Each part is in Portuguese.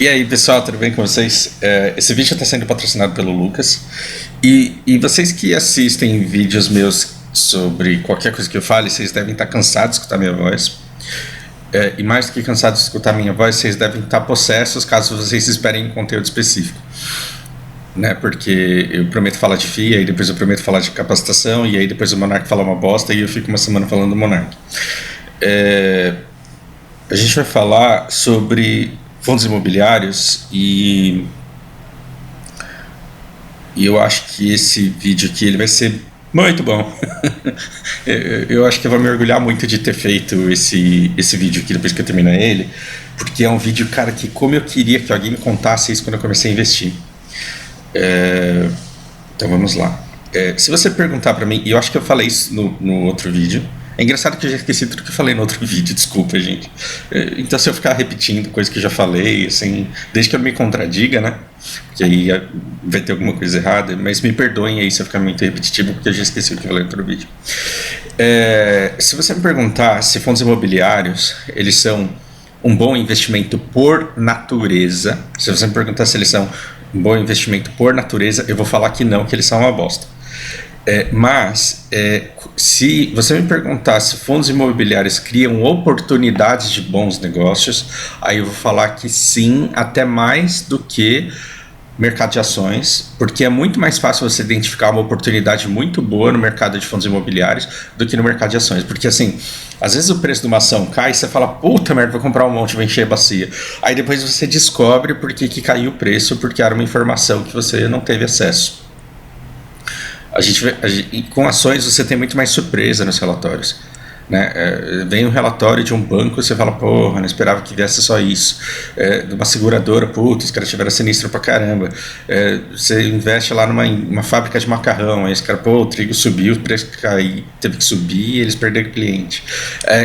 E aí, pessoal, tudo bem com vocês? Esse vídeo está sendo patrocinado pelo Lucas. E vocês que assistem vídeos meus sobre qualquer coisa que eu fale, vocês devem estar cansados de escutar minha voz. E mais do que cansados de escutar minha voz, vocês devem estar possessos caso vocês esperem um conteúdo específico. Né? Porque eu prometo falar de FIA, e depois eu prometo falar de capacitação, e aí depois o Monark fala uma bosta e eu fico uma semana falando do Monark. A gente vai falar sobre fundos imobiliários e eu acho que esse vídeo aqui ele vai ser muito bom. Eu acho que eu vou me orgulhar muito de ter feito esse vídeo aqui depois que eu terminar ele, porque é um vídeo, cara, que como eu queria que alguém me contasse isso quando eu comecei a investir. Então vamos lá. Se você perguntar pra mim, e eu acho que eu falei isso no outro vídeo. É engraçado que eu já esqueci tudo que eu falei no outro vídeo, desculpa, gente. Então, se eu ficar repetindo coisas que eu já falei, assim, desde que eu me contradiga, né? Porque aí vai ter alguma coisa errada, mas me perdoem aí se eu ficar muito repetitivo, porque eu já esqueci o que eu falei no outro vídeo. Se você me perguntar se fundos imobiliários, eles são um bom investimento por natureza, se você me perguntar se eles são um bom investimento por natureza, eu vou falar que não, que eles são uma bosta. Mas se você me perguntar se fundos imobiliários criam oportunidades de bons negócios, aí eu vou falar que sim, até mais do que mercado de ações, porque é muito mais fácil você identificar uma oportunidade muito boa no mercado de fundos imobiliários do que no mercado de ações, porque assim, às vezes o preço de uma ação cai e você fala, puta merda, vou comprar um monte, vou encher a bacia. Aí depois você descobre por que caiu o preço, porque era uma informação que você não teve acesso. Com ações você tem muito mais surpresa nos relatórios, né? Vem um relatório de um banco, você fala, porra, não esperava que viesse só isso. De uma seguradora, puta, os caras tiveram sinistro pra caramba. Você investe lá numa fábrica de macarrão, aí os caras, pô, o trigo subiu, o preço caiu, teve que subir e eles perderam o cliente.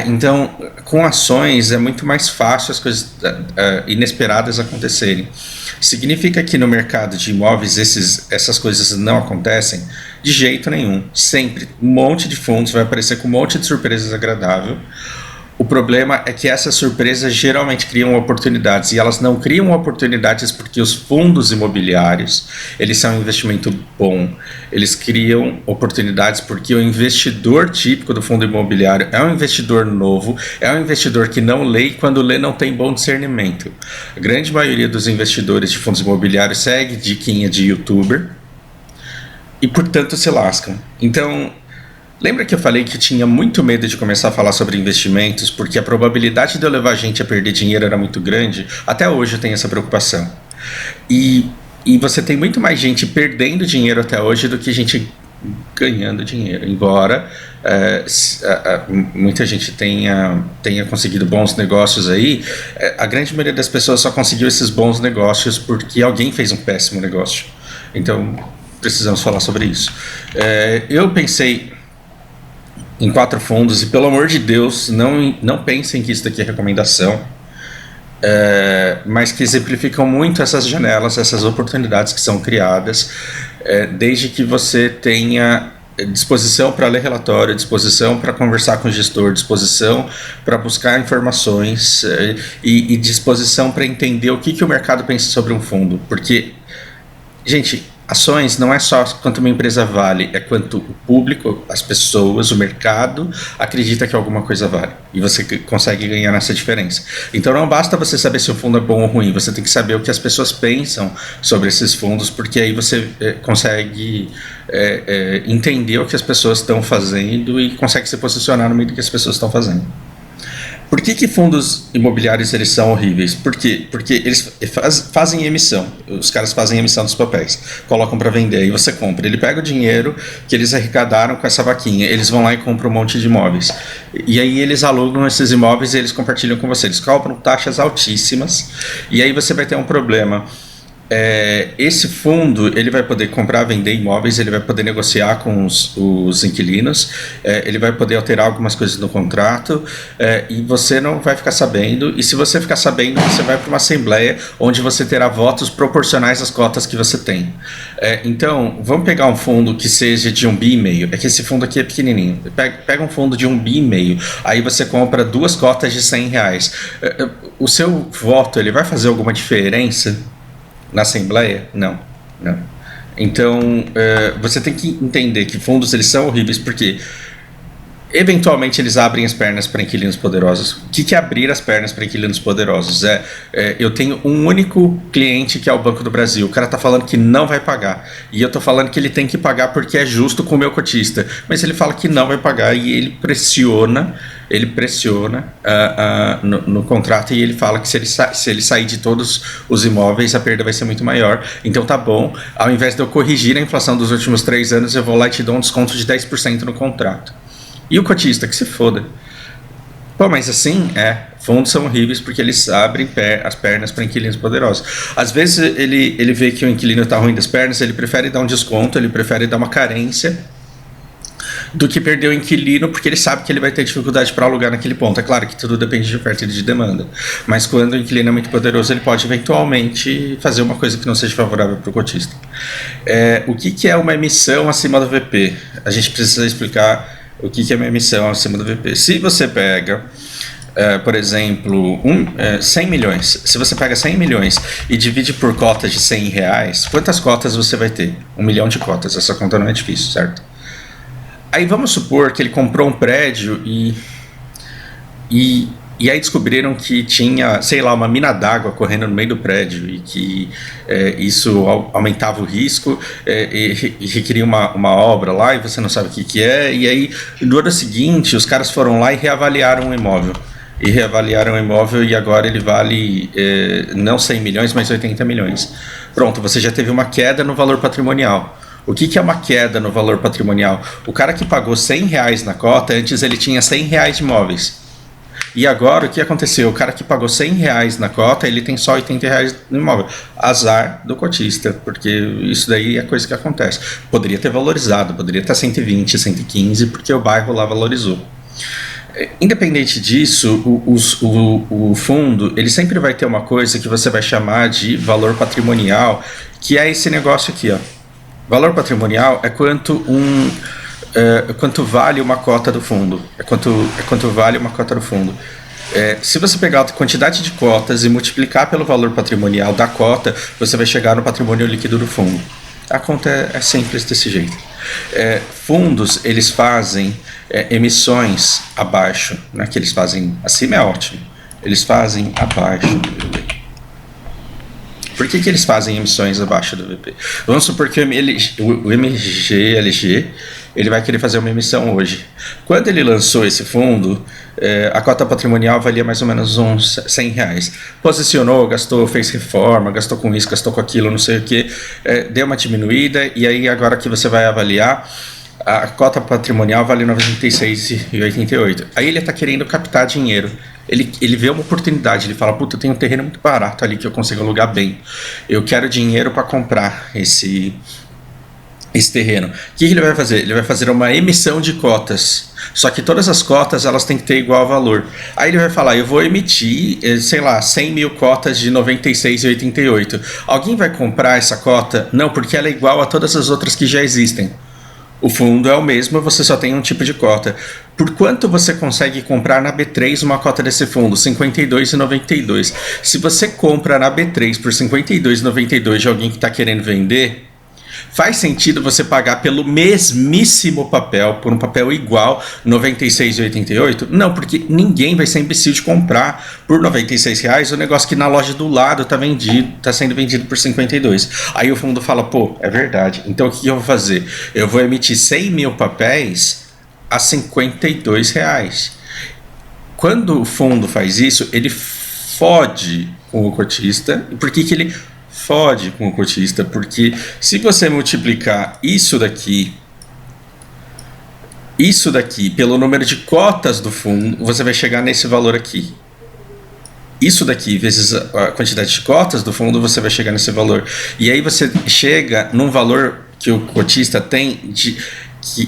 Então, com ações é muito mais fácil as coisas inesperadas acontecerem. Significa que no mercado de imóveis essas coisas não acontecem? De jeito nenhum. Sempre. Um monte de fundos vai aparecer com um monte de surpresas agradáveis. O problema é que essas surpresas geralmente criam oportunidades, e elas não criam oportunidades porque os fundos imobiliários, eles são um investimento bom. Eles criam oportunidades porque o investidor típico do fundo imobiliário é um investidor novo, é um investidor que não lê, e quando lê não tem bom discernimento. A grande maioria dos investidores de fundos imobiliários segue diquinha de youtuber e, portanto, se lascam. Então, lembra que eu falei que tinha muito medo de começar a falar sobre investimentos porque a probabilidade de eu levar a gente a perder dinheiro era muito grande? Até hoje eu tenho essa preocupação. E você tem muito mais gente perdendo dinheiro até hoje do que gente ganhando dinheiro. Embora muita gente tenha conseguido bons negócios aí, a grande maioria das pessoas só conseguiu esses bons negócios porque alguém fez um péssimo negócio. Então, precisamos falar sobre isso. Eu pensei em 4 fundos, e pelo amor de Deus, não pensem que isso daqui é recomendação, mas que exemplificam muito essas janelas, essas oportunidades que são criadas, desde que você tenha disposição para ler relatório, disposição para conversar com o gestor, disposição para buscar informações e disposição para entender o que o mercado pensa sobre um fundo. Porque, gente, ações não é só quanto uma empresa vale, é quanto o público, as pessoas, o mercado acredita que alguma coisa vale. E você consegue ganhar nessa diferença. Então não basta você saber se o fundo é bom ou ruim, você tem que saber o que as pessoas pensam sobre esses fundos, porque aí você consegue entender o que as pessoas estão fazendo e consegue se posicionar no meio do que as pessoas estão fazendo. Por que fundos imobiliários eles são horríveis? Por quê? Porque eles fazem emissão. Os caras fazem emissão dos papéis, colocam para vender, e você compra. Ele pega o dinheiro que eles arrecadaram com essa vaquinha, eles vão lá e compram um monte de imóveis. E aí eles alugam esses imóveis e eles compartilham com você. Eles cobram taxas altíssimas, e aí você vai ter um problema. Esse fundo ele vai poder comprar, vender imóveis, ele vai poder negociar com os inquilinos, ele vai poder alterar algumas coisas no contrato, e você não vai ficar sabendo. E se você ficar sabendo, você vai para uma assembleia onde você terá votos proporcionais às cotas que você tem. Então, vamos pegar um fundo que seja de 1,5 bi. É que esse fundo aqui é pequenininho. Pega um fundo de 1,5 bi, aí você compra 2 cotas de R$ 100. O seu voto ele vai fazer alguma diferença na Assembleia? Não. Então, você tem que entender que fundos eles são horríveis porque eventualmente eles abrem as pernas para inquilinos poderosos. O que é abrir as pernas para inquilinos poderosos? Eu tenho um único cliente que é o Banco do Brasil. O cara está falando que não vai pagar. E eu estou falando que ele tem que pagar porque é justo com o meu cotista. Mas ele fala que não vai pagar e ele pressiona no contrato, e ele fala que se ele sair de todos os imóveis, a perda vai ser muito maior. Então tá bom, ao invés de eu corrigir a inflação dos últimos 3 anos, eu vou lá e te dou um desconto de 10% no contrato. E o cotista, que se foda. Pô, mas assim, fundos são horríveis porque eles abrem as pernas para inquilinos poderosos. Às vezes ele vê que o inquilino está ruim das pernas, ele prefere dar um desconto, ele prefere dar uma carência do que perder o inquilino, porque ele sabe que ele vai ter dificuldade para alugar naquele ponto. É claro que tudo depende de oferta e de demanda, mas quando o inquilino é muito poderoso, ele pode eventualmente fazer uma coisa que não seja favorável para o cotista. O que é uma emissão acima do VP? A gente precisa explicar o que é uma emissão acima do VP. Se você pega, por exemplo, 100 milhões, se você pega 100 milhões e divide por cotas de R$ 100, quantas cotas você vai ter? 1 milhão de cotas. Essa conta não é difícil, certo? Aí vamos supor que ele comprou um prédio e aí descobriram que tinha, sei lá, uma mina d'água correndo no meio do prédio e que isso aumentava o risco e requeria uma obra lá e você não sabe o que é. E aí, no ano seguinte, os caras foram lá e reavaliaram o imóvel. E agora ele vale não 100 milhões, mas 80 milhões. Pronto, você já teve uma queda no valor patrimonial. O que é uma queda no valor patrimonial? O cara que pagou R$ 100 na cota, antes ele tinha R$ 100 de imóveis. E agora o que aconteceu? O cara que pagou R$ 100 na cota, ele tem só R$ 80 no imóvel. Azar do cotista, porque isso daí é coisa que acontece. Poderia ter valorizado, poderia estar 120, 115, porque o bairro lá valorizou. Independente disso, o fundo ele sempre vai ter uma coisa que você vai chamar de valor patrimonial, que é esse negócio aqui, ó. Valor patrimonial é quanto vale uma cota do fundo. Quanto vale uma cota do fundo. Se você pegar a quantidade de cotas e multiplicar pelo valor patrimonial da cota, você vai chegar no patrimônio líquido do fundo. A conta é simples desse jeito. Fundos, eles fazem emissões abaixo, né, que eles fazem acima é ótimo. Eles fazem abaixo do VP. Por que eles fazem emissões abaixo do VP? Vamos supor que o MGLG ele vai querer fazer uma emissão hoje. Quando ele lançou esse fundo, a cota patrimonial valia mais ou menos uns R$ 100. Posicionou, gastou, fez reforma, gastou com isso, gastou com aquilo, não sei o que, deu uma diminuída, e aí agora que você vai avaliar, a cota patrimonial vale R$ 96,88. Aí ele está querendo captar dinheiro. Ele vê uma oportunidade, ele fala, puta, eu tenho um terreno muito barato ali que eu consigo alugar bem. Eu quero dinheiro para comprar esse terreno. O que ele vai fazer? Ele vai fazer uma emissão de cotas. Só que todas as cotas elas têm que ter igual valor. Aí ele vai falar, eu vou emitir, sei lá, 100 mil cotas de R$ 96,88. Alguém vai comprar essa cota? Não, porque ela é igual a todas as outras que já existem. O fundo é o mesmo, você só tem um tipo de cota. Por quanto você consegue comprar na B3 uma cota desse fundo? R$ 52,92. Se você compra na B3 por R$ 52,92 de alguém que está querendo vender, faz sentido você pagar pelo mesmíssimo papel, por um papel igual, R$ 96,88? Não, porque ninguém vai ser imbecil de comprar por R$ 96 o negócio que na loja do lado está sendo vendido por 52. Aí o fundo fala, pô, é verdade. Então o que eu vou fazer? Eu vou emitir 100 mil papéis a R$ 52. Quando o fundo faz isso, ele fode com o cotista. Por que ele fode com o cotista? Porque se você multiplicar isso daqui pelo número de cotas do fundo, você vai chegar nesse valor aqui. isso daqui vezes a quantidade de cotas do fundo, você vai chegar nesse valor. E aí você chega num valor que o cotista tem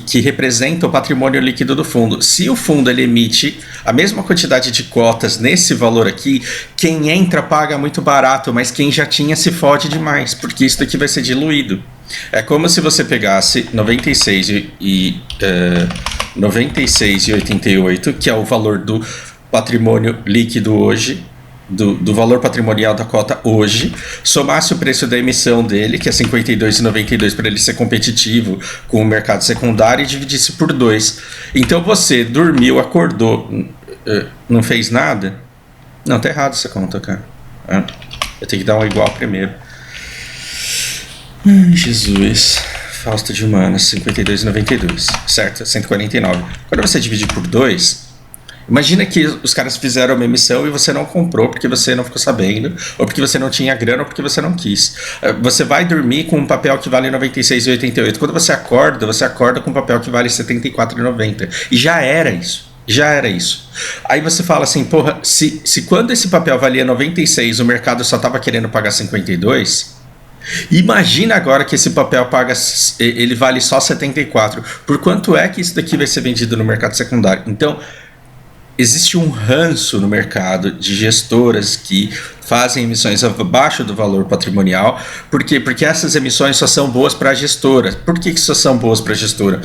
que representa o patrimônio líquido do fundo. Se o fundo ele emite a mesma quantidade de cotas nesse valor aqui, quem entra paga muito barato, mas quem já tinha se fode demais, porque isso daqui vai ser diluído. É como se você pegasse 96 e 88, que é o valor do patrimônio líquido hoje, do valor patrimonial da cota hoje, somasse o preço da emissão dele, que é 52,92, para ele ser competitivo com o mercado secundário, e dividisse por 2. Então você dormiu, acordou, não fez nada? Não, tá errado essa conta, cara. Eu tenho que dar um igual primeiro. Jesus. Fausto de Humanas, 52,92. Certo? 149. Quando você dividir por 2... Imagina que os caras fizeram uma emissão e você não comprou porque você não ficou sabendo, ou porque você não tinha grana, ou porque você não quis. Você vai dormir com um papel que vale 96,88. Quando você acorda com um papel que vale 74,90. E já era isso. Já era isso. Aí você fala assim, porra, se quando esse papel valia 96, o mercado só estava querendo pagar 52... Imagina agora que esse papel ele vale só 74. Por quanto é que isso daqui vai ser vendido no mercado secundário? Então, existe um ranço no mercado de gestoras que fazem emissões abaixo do valor patrimonial. Por quê? Porque essas emissões só são boas para a gestora. Por que só são boas para a gestora?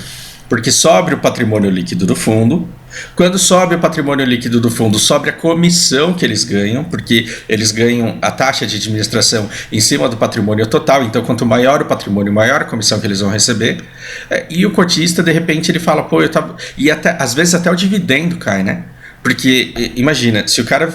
Porque sobe o patrimônio líquido do fundo. Quando sobe o patrimônio líquido do fundo, sobe a comissão que eles ganham, porque eles ganham a taxa de administração em cima do patrimônio total. Então, quanto maior o patrimônio, maior a comissão que eles vão receber. E o cotista, de repente, ele fala, pô, e até, às vezes até o dividendo cai, né? Porque, imagina, se o cara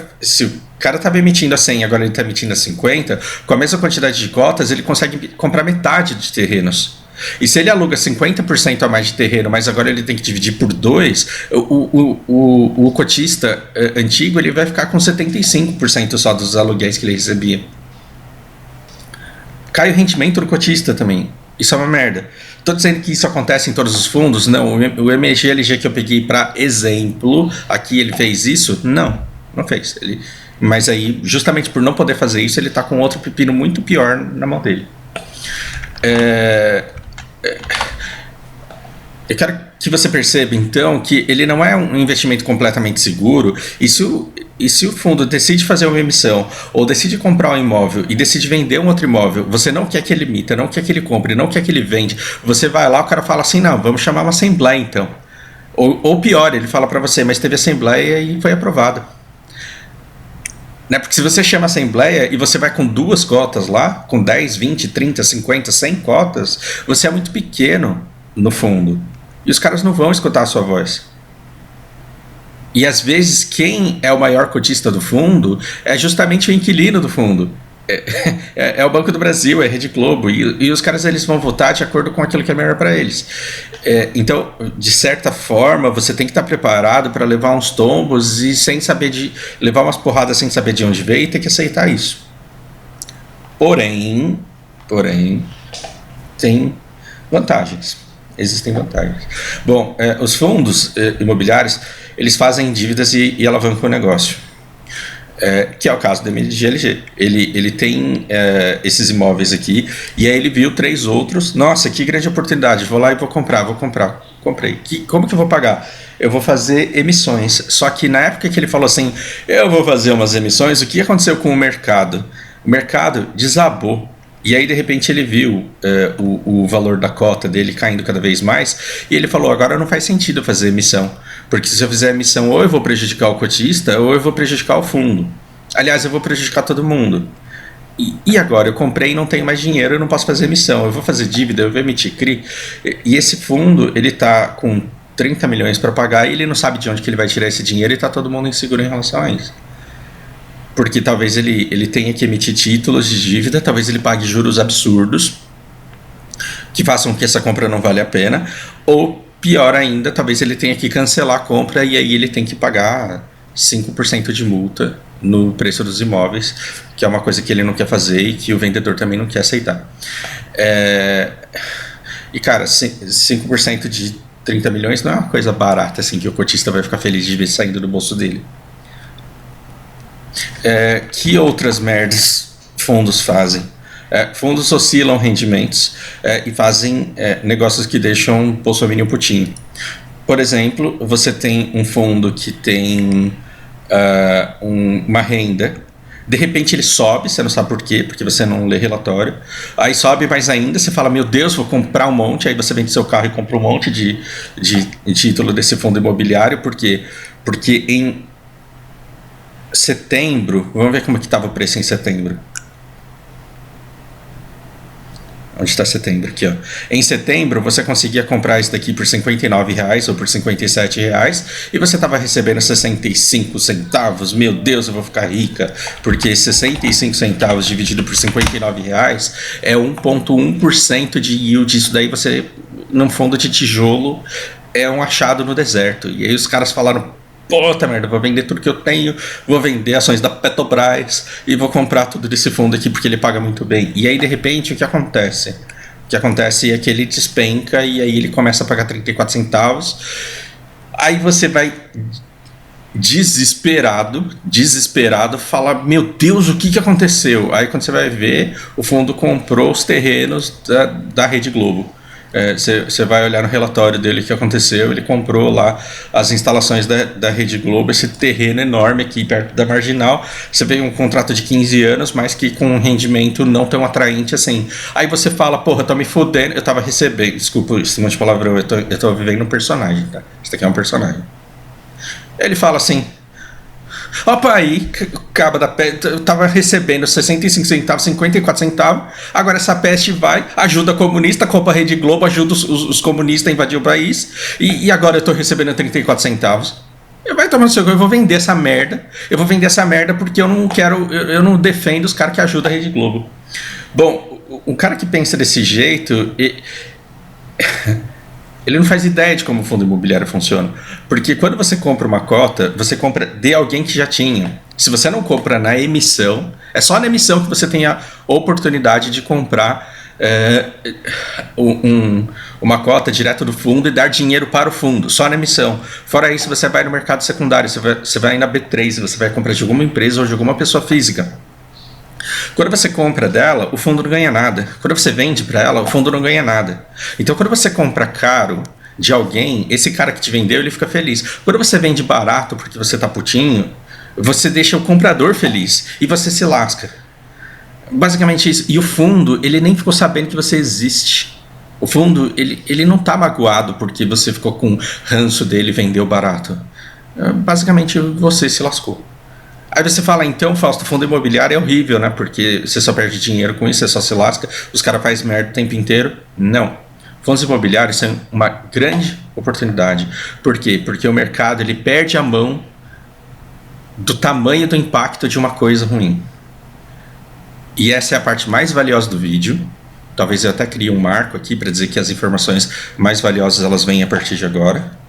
estava emitindo a 100 e agora ele está emitindo a 50, com a mesma quantidade de cotas, ele consegue comprar metade de terrenos. E se ele aluga 50% a mais de terreno, mas agora ele tem que dividir por 2, o cotista antigo ele vai ficar com 75% só dos aluguéis que ele recebia. Cai o rendimento do cotista também. Isso é uma merda. Estou dizendo que isso acontece em todos os fundos? Não. O MEGLG que eu peguei para exemplo, aqui ele fez isso? Não fez. Mas aí, justamente por não poder fazer isso, ele está com outro pepino muito pior na mão dele. Eu quero que você perceba, então, que ele não é um investimento completamente seguro. E se o fundo decide fazer uma emissão, ou decide comprar um imóvel e decide vender um outro imóvel, você não quer que ele emita, não quer que ele compre, não quer que ele vende, você vai lá, o cara fala assim, não, vamos chamar uma assembleia, então. Ou pior, ele fala para você, mas teve assembleia e foi aprovado. Né? Porque se você chama assembleia e você vai com 2 cotas lá, com 10, 20, 30, 50, 100 cotas, você é muito pequeno no fundo. E os caras não vão escutar a sua voz. E às vezes quem é o maior cotista do fundo é justamente o inquilino do fundo. É o Banco do Brasil, é a Rede Globo. E os caras eles vão votar de acordo com aquilo que é melhor para eles. Então, de certa forma, você tem que estar preparado para levar uns tombos e levar umas porradas sem saber de onde veio e ter que aceitar isso. Porém, tem vantagens. Existem vantagens. Bom, os fundos imobiliários, eles fazem dívidas e alavancam o negócio. Que é o caso do MGLG. Ele tem esses imóveis aqui, e aí ele viu 3 outros. Nossa, que grande oportunidade, vou lá e vou comprar. Comprei. Como que eu vou pagar? Eu vou fazer emissões. Só que na época que ele falou assim, eu vou fazer umas emissões, o que aconteceu com o mercado? O mercado desabou. E aí, de repente, ele viu o valor da cota dele caindo cada vez mais, e ele falou, agora não faz sentido fazer emissão, porque se eu fizer emissão, ou eu vou prejudicar o cotista, ou eu vou prejudicar o fundo. Aliás, eu vou prejudicar todo mundo. E agora, eu comprei e não tenho mais dinheiro, eu não posso fazer emissão, eu vou fazer dívida, eu vou emitir CRI. E esse fundo, ele está com 30 milhões para pagar, e ele não sabe de onde que ele vai tirar esse dinheiro, e está todo mundo inseguro em relação a isso. Porque talvez ele tenha que emitir títulos de dívida, talvez ele pague juros absurdos, que façam que essa compra não vale a pena, ou pior ainda, talvez ele tenha que cancelar a compra e aí ele tem que pagar 5% de multa no preço dos imóveis, que é uma coisa que ele não quer fazer e que o vendedor também não quer aceitar. E cara, 5% de 30 milhões não é uma coisa barata assim que o cotista vai ficar feliz de ver saindo do bolso dele. Que outras merdas fundos fazem? Fundos oscilam rendimentos e fazem negócios que deixam Bolsonaro putinho. Por exemplo, você tem um fundo que tem uma renda, de repente ele sobe, você não sabe por quê, porque você não lê relatório, aí sobe mais ainda, você fala, meu Deus, vou comprar um monte, aí você vende seu carro e compra um monte de título desse fundo imobiliário, por quê? Porque em setembro, vamos ver como que estava o preço em setembro. Onde está setembro? Aqui, ó. Em setembro, você conseguia comprar isso daqui por R$59 ou por R$57 e você estava recebendo 65 centavos. Meu Deus, eu vou ficar rica, porque 65 centavos dividido por R$59 é 1,1% de yield. Isso daí você, num fundo de tijolo, é um achado no deserto. E aí os caras falaram, puta merda, vou vender tudo que eu tenho, vou vender ações da Petrobras e vou comprar tudo desse fundo aqui porque ele paga muito bem. E aí, de repente, o que acontece? O que acontece é que ele despenca e aí ele começa a pagar 34 centavos. Aí você vai desesperado, falar, meu Deus, o que aconteceu? Aí quando você vai ver, o fundo comprou os terrenos da Rede Globo. Você vai olhar no relatório dele o que aconteceu, ele comprou lá as instalações da Rede Globo, esse terreno enorme aqui perto da Marginal. Você vê um contrato de 15 anos, mas que com um rendimento não tão atraente assim. Aí você fala, porra, eu tô me fudendo, eu tava recebendo, desculpa esse monte de palavrão, eu tô vivendo um personagem, tá? Isso aqui é um personagem. Ele fala assim, opa, aí, caba da peste, eu tava recebendo 65 centavos, 54 centavos, agora essa peste vai, ajuda comunista, compra a Rede Globo, ajuda os comunistas a invadir o país, e agora eu tô recebendo 34 centavos. Vai tomar no seu cu, eu vou vender essa merda, porque eu não quero, eu não defendo os caras que ajudam a Rede Globo. Bom, o cara que pensa desse jeito... Ele não faz ideia de como o fundo imobiliário funciona. Porque quando você compra uma cota, você compra de alguém que já tinha. Se você não compra na emissão, é só na emissão que você tem a oportunidade de comprar uma cota direto do fundo e dar dinheiro para o fundo, só na emissão. Fora isso, você vai no mercado secundário, você vai na B3, você vai comprar de alguma empresa ou de alguma pessoa física. Quando você compra dela, o fundo não ganha nada. Quando você vende para ela, o fundo não ganha nada. Então, quando você compra caro de alguém, esse cara que te vendeu, ele fica feliz. Quando você vende barato porque você tá putinho, você deixa o comprador feliz e você se lasca. Basicamente isso. E o fundo, ele nem ficou sabendo que você existe. O fundo, ele não tá magoado porque você ficou com ranço dele e vendeu barato. Basicamente, você se lascou. Aí você fala, então, Fausto, fundo imobiliário é horrível, né? Porque você só perde dinheiro com isso, você só se lasca, os caras fazem merda o tempo inteiro. Não. Fundos imobiliários são uma grande oportunidade. Por quê? Porque o mercado ele perde a mão do tamanho do impacto de uma coisa ruim. E essa é a parte mais valiosa do vídeo. Talvez eu até crie um marco aqui para dizer que as informações mais valiosas elas vêm a partir de agora.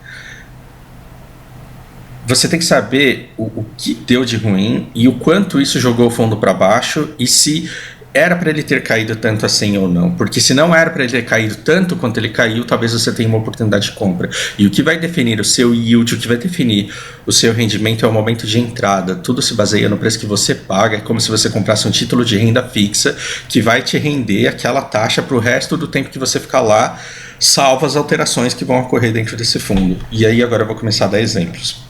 Você tem que saber o que deu de ruim e o quanto isso jogou o fundo para baixo e se era para ele ter caído tanto assim ou não. Porque se não era para ele ter caído tanto quanto ele caiu, talvez você tenha uma oportunidade de compra. E o que vai definir o seu yield, o que vai definir o seu rendimento é o momento de entrada. Tudo se baseia no preço que você paga. É como se você comprasse um título de renda fixa que vai te render aquela taxa para o resto do tempo que você ficar lá, salvo as alterações que vão ocorrer dentro desse fundo. E aí agora eu vou começar a dar exemplos.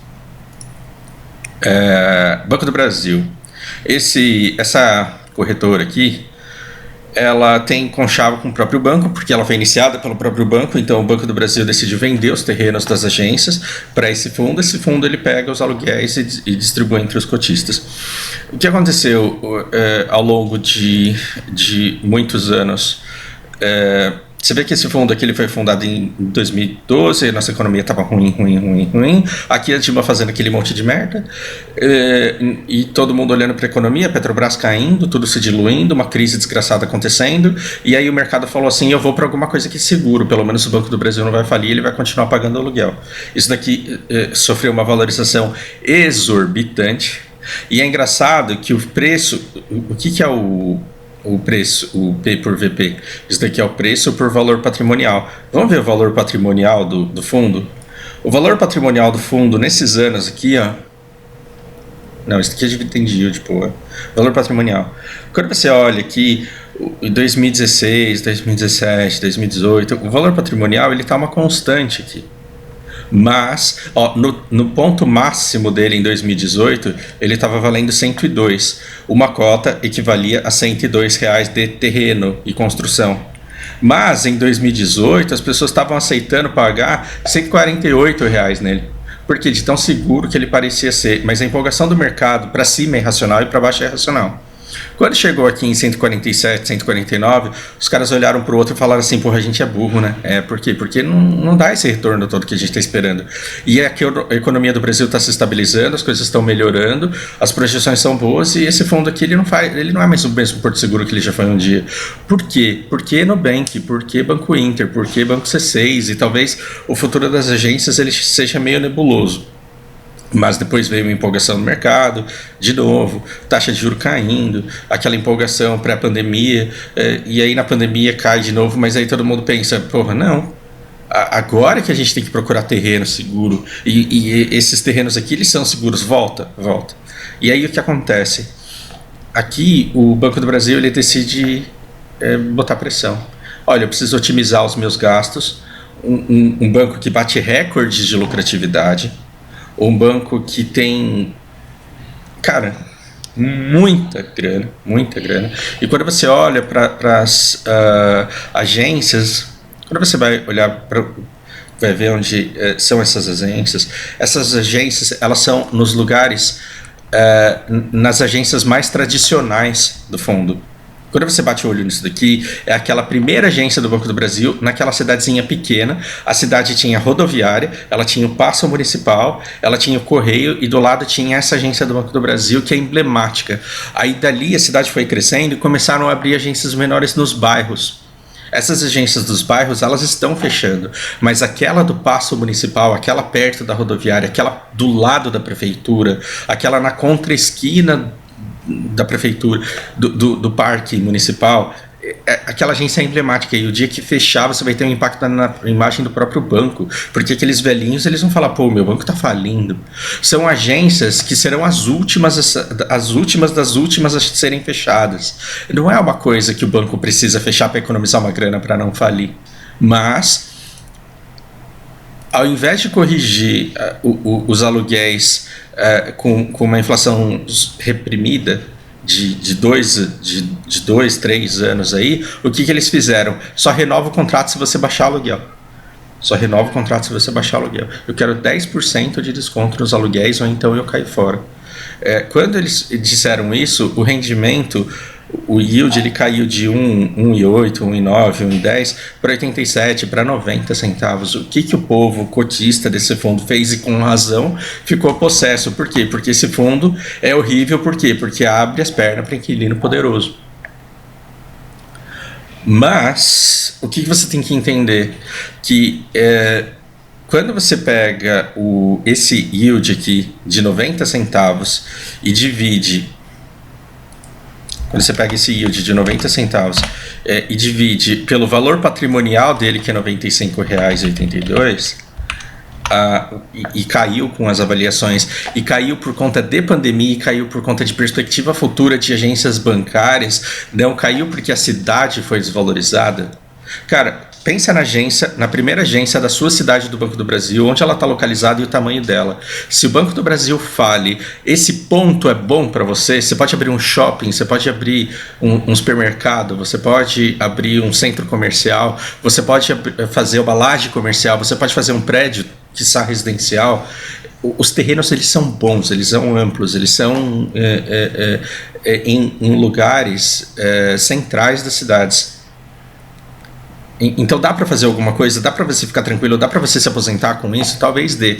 Banco do Brasil. Essa corretora aqui, ela tem conchavo com o próprio banco, porque ela foi iniciada pelo próprio banco, então o Banco do Brasil decidiu vender os terrenos das agências para esse fundo. Esse fundo ele pega os aluguéis e distribui entre os cotistas. O que aconteceu ao longo de muitos anos? Você vê que esse fundo aqui ele foi fundado em 2012, nossa economia estava ruim. Aqui a Dilma fazendo aquele monte de merda, e todo mundo olhando para a economia, Petrobras caindo, tudo se diluindo, uma crise desgraçada acontecendo, e aí o mercado falou assim, eu vou para alguma coisa que seguro, pelo menos o Banco do Brasil não vai falir, ele vai continuar pagando aluguel. Isso daqui sofreu uma valorização exorbitante, e é engraçado que o preço, o que é o preço, o P por VP, isso daqui é o preço por valor patrimonial. Vamos ver o valor patrimonial do fundo? O valor patrimonial do fundo nesses anos aqui, ó, Não, isso aqui é dividend yield, pô. Valor patrimonial. Quando você olha aqui, em 2016, 2017, 2018, o valor patrimonial ele tá uma constante aqui. Mas, ó, no ponto máximo dele em 2018, ele estava valendo 102. Uma cota equivalia a R$ 102 de terreno e construção. Mas em 2018 as pessoas estavam aceitando pagar R$ 148 nele. Porque de tão seguro que ele parecia ser. Mas a empolgação do mercado para cima é irracional e para baixo é irracional. Quando chegou aqui em 147, 149, os caras olharam pro outro e falaram assim, porra, a gente é burro, né? Por quê? Porque não dá esse retorno todo que a gente está esperando. E é que a economia do Brasil está se estabilizando, as coisas estão melhorando, as projeções são boas e esse fundo aqui ele não é mais o mesmo Porto Seguro que ele já foi um dia. Por quê? Por que Nubank? Por que Banco Inter? Por que Banco C6? E talvez o futuro das agências ele seja meio nebuloso. Mas depois veio uma empolgação no mercado, de novo, taxa de juros caindo, aquela empolgação pré-pandemia, e aí na pandemia cai de novo, mas aí todo mundo pensa, porra, não, agora que a gente tem que procurar terreno seguro, e esses terrenos aqui, eles são seguros, volta. E aí o que acontece? Aqui o Banco do Brasil, ele decide botar pressão. Olha, eu preciso otimizar os meus gastos, um banco que bate recordes de lucratividade, um banco que tem, cara, muita grana. E quando você olha para as agências, quando você vai olhar vai ver onde são essas agências, elas são nos lugares, nas agências mais tradicionais do fundo. Quando você bate o olho nisso daqui, é aquela primeira agência do Banco do Brasil, naquela cidadezinha pequena. A cidade tinha rodoviária, ela tinha o Paço Municipal, ela tinha o Correio e do lado tinha essa agência do Banco do Brasil que é emblemática. Aí dali a cidade foi crescendo e começaram a abrir agências menores nos bairros. Essas agências dos bairros, elas estão fechando, mas aquela do Paço Municipal, aquela perto da rodoviária, aquela do lado da prefeitura, aquela na contra-esquina da prefeitura, do parque municipal, aquela agência é emblemática, e o dia que fechar você vai ter um impacto na imagem do próprio banco, porque aqueles velhinhos eles vão falar, pô, meu banco tá falindo. São agências que serão as últimas das últimas a serem fechadas. Não é uma coisa que o banco precisa fechar para economizar uma grana para não falir, mas ao invés de corrigir os aluguéis com uma inflação reprimida de 2, 3 anos aí, o que eles fizeram? Só renova o contrato se você baixar aluguel. Eu quero 10% de desconto nos aluguéis ou então eu caio fora. Quando eles disseram isso, o rendimento, o yield, ele caiu de 1,8, 1,9, 1,10 para 87, para 90 centavos. O que o povo cotista desse fundo fez, e com razão ficou possesso? Por quê? Porque esse fundo é horrível. Por quê? Porque abre as pernas para inquilino poderoso. Mas o que você tem que entender? Que quando você pega esse yield aqui de 90 centavos e divide, quando você pega esse yield de 90 centavos e divide pelo valor patrimonial dele, que é R$ 95,82, e caiu com as avaliações, e caiu por conta de pandemia, e caiu por conta de perspectiva futura de agências bancárias, não caiu porque a cidade foi desvalorizada. Cara, pensa na primeira agência da sua cidade do Banco do Brasil, onde ela está localizada e o tamanho dela. Se o Banco do Brasil fale, esse ponto é bom para você, você pode abrir um shopping, você pode abrir um supermercado, você pode abrir um centro comercial, você pode fazer uma laje comercial, você pode fazer um prédio, quiçá residencial. Os terrenos, eles são bons, eles são amplos, eles são em lugares centrais das cidades. Então dá para fazer alguma coisa, dá para você ficar tranquilo, dá para você se aposentar com isso, talvez dê.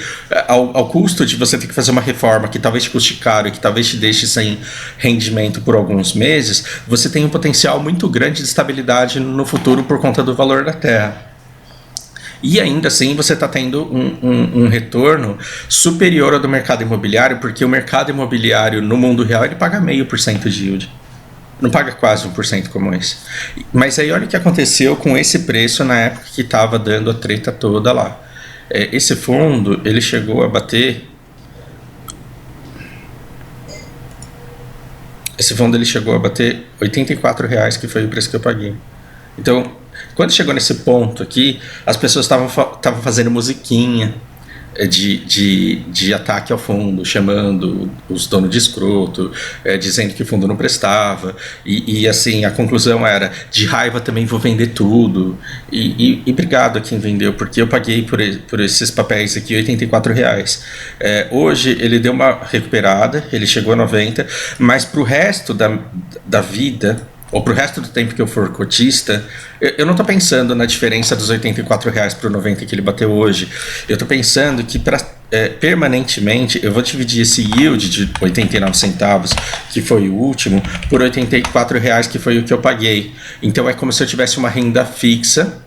Ao custo de você ter que fazer uma reforma que talvez te custe caro e que talvez te deixe sem rendimento por alguns meses, você tem um potencial muito grande de estabilidade no futuro por conta do valor da terra. E ainda assim você está tendo um retorno superior ao do mercado imobiliário, porque o mercado imobiliário no mundo real ele paga 0,5% de yield. Não paga quase 1% como esse. Mas aí olha o que aconteceu com esse preço na época que estava dando a treta toda lá. Esse fundo, ele chegou a bater Esse fundo ele chegou a bater R$ 84, que foi o preço que eu paguei. Então, quando chegou nesse ponto aqui, as pessoas estavam fazendo musiquinha de ataque ao fundo, chamando os donos de escroto, dizendo que o fundo não prestava, e assim, a conclusão era, de raiva também vou vender tudo, e obrigado a quem vendeu, porque eu paguei por esses papéis aqui R$ 84. Hoje ele deu uma recuperada, ele chegou a 90, mas para o resto da vida, ou para o resto do tempo que eu for cotista, eu não estou pensando na diferença dos R$ 84 para o 90 que ele bateu hoje. Eu estou pensando que permanentemente eu vou dividir esse yield de 89 centavos, que foi o último, por R$ 84, que foi o que eu paguei. Então é como se eu tivesse uma renda fixa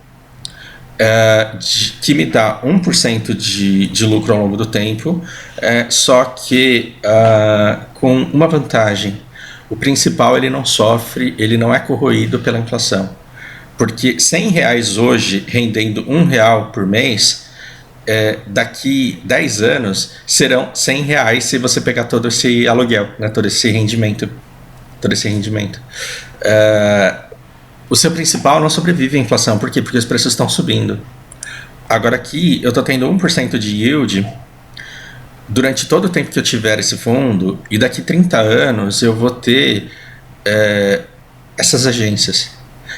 que me dá 1% de lucro ao longo do tempo, só que com uma vantagem. O principal, ele não sofre, ele não é corroído pela inflação. Porque R$ 100 hoje, rendendo R$ 1 por mês, daqui 10 anos, serão R$ 100 se você pegar todo esse aluguel, né, todo esse rendimento. O seu principal não sobrevive à inflação. Por quê? Porque os preços estão subindo. Agora aqui, eu estou tendo 1% de yield durante todo o tempo que eu tiver esse fundo, e daqui 30 anos eu vou ter essas agências.